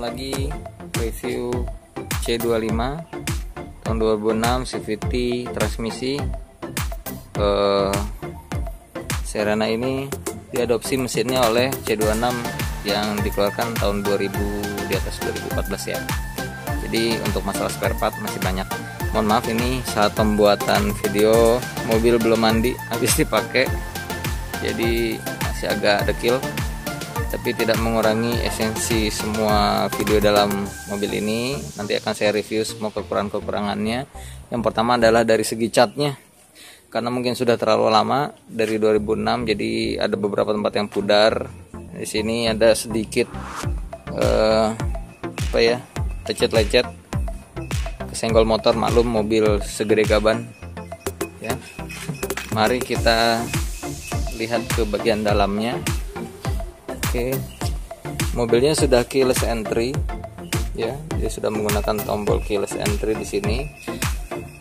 lagi review C25 tahun 2006 CVT transmisi. Serena ini diadopsi mesinnya oleh C26 yang dikeluarkan tahun 2000, di atas 2014 ya. Jadi untuk masalah spare part masih banyak. Mohon maaf, ini saat pembuatan video mobil belum mandi habis dipakai, jadi masih agak dekil, tapi tidak mengurangi esensi semua video dalam mobil ini. Nanti akan saya review semua kekurangan-kekurangannya. Yang pertama adalah dari segi catnya, karena mungkin sudah terlalu lama dari 2006, jadi ada beberapa tempat yang pudar. Di sini ada sedikit lecet-lecet, kesenggol motor, maklum mobil segede gaban ya. Mari kita lihat ke bagian dalamnya. Oke, mobilnya sudah keyless entry ya, dia sudah menggunakan tombol keyless entry di sini.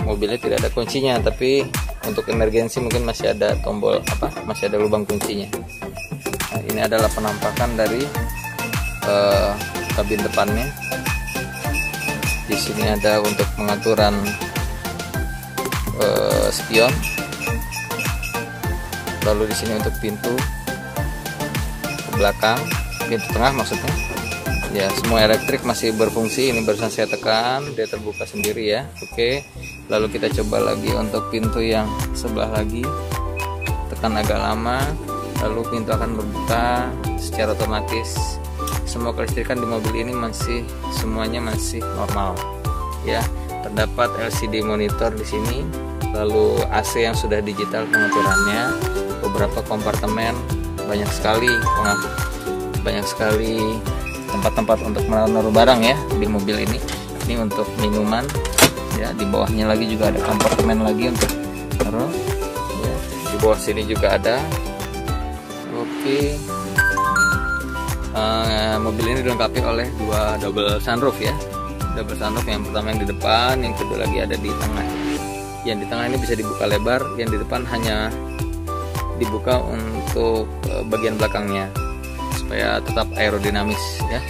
Mobilnya tidak ada kuncinya, tapi untuk emergensi mungkin masih ada tombol masih ada lubang kuncinya. Nah, ini adalah penampakan dari kabin depannya. Di sini ada untuk pengaturan spion. Lalu di sini untuk pintu ke belakang, pintu tengah maksudnya. Ya, semua elektrik masih berfungsi. Ini barusan saya tekan, dia terbuka sendiri ya. Oke. Lalu kita coba lagi untuk pintu yang sebelah lagi. Tekan agak lama, lalu pintu akan berbuka secara otomatis. Semua kelistrikan di mobil ini semuanya masih normal ya. Terdapat LCD monitor di sini, lalu AC yang sudah digital pengaturannya, beberapa kompartemen, banyak sekali tempat-tempat untuk menaruh barang ya di mobil ini. Ini untuk minuman ya, di bawahnya lagi juga ada kompartemen lagi untuk taruh ya. Di bawah sini juga ada. Oke. Mobil ini dilengkapi oleh dua double sunroof ya. Double sunroof, yang pertama yang di depan, yang kedua lagi ada di tengah. Yang di tengah ini bisa dibuka lebar, yang di depan hanya dibuka untuk bagian belakangnya supaya tetap aerodinamis ya.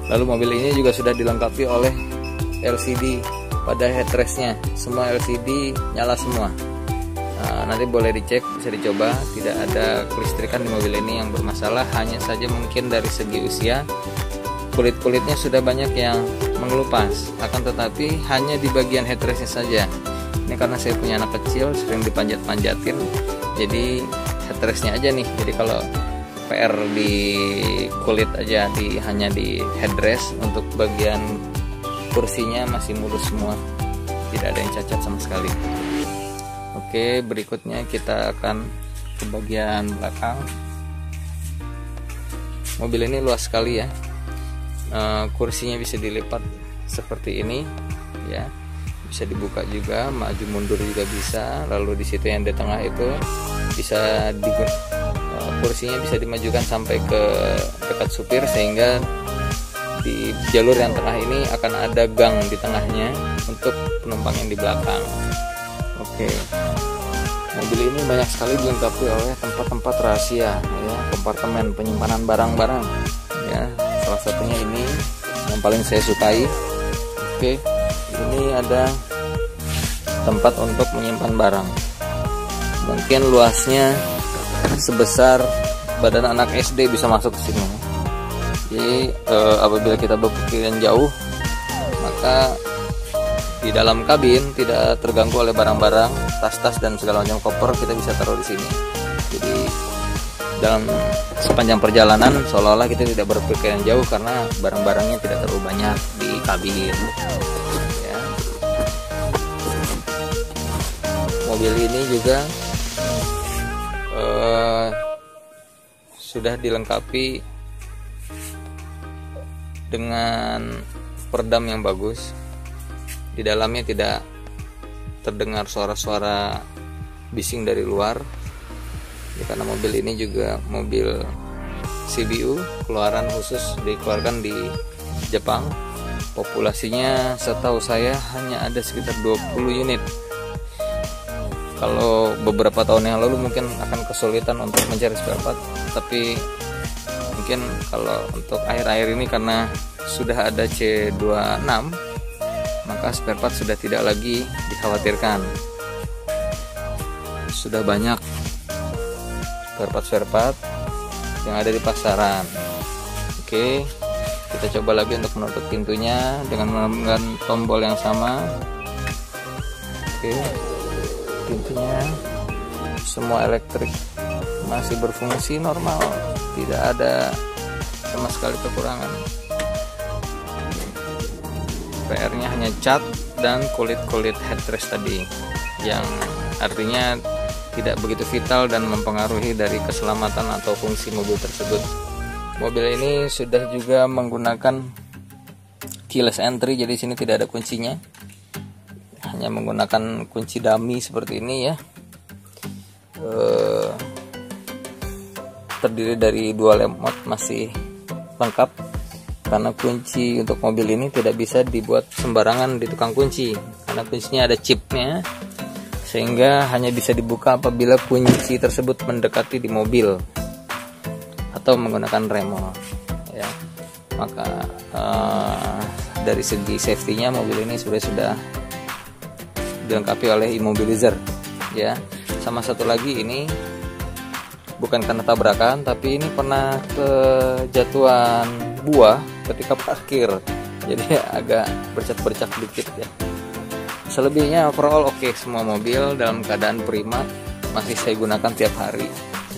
Lalu mobil ini juga sudah dilengkapi oleh LCD pada headrestnya, semua LCD nyala semua. Nanti boleh dicek, bisa dicoba. Tidak ada kelistrikan di mobil ini yang bermasalah, hanya saja mungkin dari segi usia kulit-kulitnya sudah banyak yang mengelupas, akan tetapi hanya di bagian headrestnya saja. Ini karena saya punya anak kecil, sering dipanjat-panjatin, jadi headrestnya aja nih. Jadi kalau PR di kulit aja, hanya di headrest, untuk bagian kursinya masih mulus semua, tidak ada yang cacat sama sekali. Oke, berikutnya kita akan ke bagian belakang. Mobil ini luas sekali ya. Kursinya bisa dilipat seperti ini ya, bisa dibuka juga, maju mundur juga bisa. Lalu di situ yang di tengah itu bisa kursinya bisa dimajukan sampai ke dekat supir, sehingga di jalur yang tengah ini akan ada gang di tengahnya untuk penumpang yang di belakang. Oke, mobil ini banyak sekali dilengkapi oleh tempat-tempat rahasia ya, kompartemen penyimpanan barang-barang ya. Salah satunya ini yang paling saya sukai. Oke, ini ada tempat untuk menyimpan barang. Mungkin luasnya sebesar badan anak SD bisa masuk ke sini. Jadi apabila kita berpergian jauh, maka di dalam kabin tidak terganggu oleh barang-barang, tas-tas dan segala macam koper, kita bisa taruh di sini. Jadi dalam sepanjang perjalanan seolah-olah kita tidak berpergian jauh karena barang-barangnya tidak terlalu banyak di kabin. Ya. Mobil ini juga sudah dilengkapi dengan peredam yang bagus. Di dalamnya tidak terdengar suara-suara bising dari luar ya, karena mobil ini juga mobil CBU, keluaran khusus, dikeluarkan di Jepang. Populasinya setahu saya hanya ada sekitar 20 unit. Kalau beberapa tahun yang lalu mungkin akan kesulitan untuk mencari spare part, tapi mungkin kalau untuk akhir-akhir ini karena sudah ada C26, maka spare part sudah tidak lagi dikhawatirkan. Sudah banyak spare part yang ada di pasaran. Oke, kita coba lagi untuk menutup pintunya dengan menggunakan tombol yang sama. Oke, pintunya semua elektrik masih berfungsi normal, tidak ada sama sekali kekurangan. PR-nya hanya cat dan kulit-kulit headrest tadi, yang artinya tidak begitu vital dan mempengaruhi dari keselamatan atau fungsi mobil tersebut. Mobil ini sudah juga menggunakan keyless entry, jadi sini tidak ada kuncinya, hanya menggunakan kunci dummy seperti ini ya. Terdiri dari 2 lemot, masih lengkap karena kunci untuk mobil ini tidak bisa dibuat sembarangan di tukang kunci, karena kuncinya ada chipnya, sehingga hanya bisa dibuka apabila kunci tersebut mendekati di mobil atau menggunakan remote ya. Maka dari segi safety-nya mobil ini sudah dilengkapi oleh immobilizer ya. Sama satu lagi, ini bukan karena tabrakan, tapi ini pernah kejatuhan buah ketika parkir, jadi agak bercak-bercak dikit ya. Selebihnya overall oke, semua mobil dalam keadaan prima, masih saya gunakan tiap hari.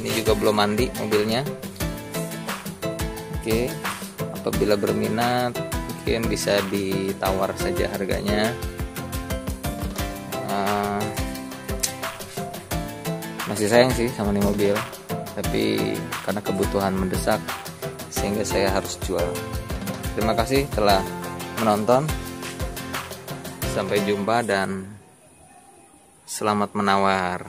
Ini juga belum mandi mobilnya. Oke, apabila berminat mungkin bisa ditawar saja harganya. Masih sayang sih sama ini mobil, tapi karena kebutuhan mendesak sehingga saya harus jual. Terima kasih telah menonton, sampai jumpa dan selamat menawar.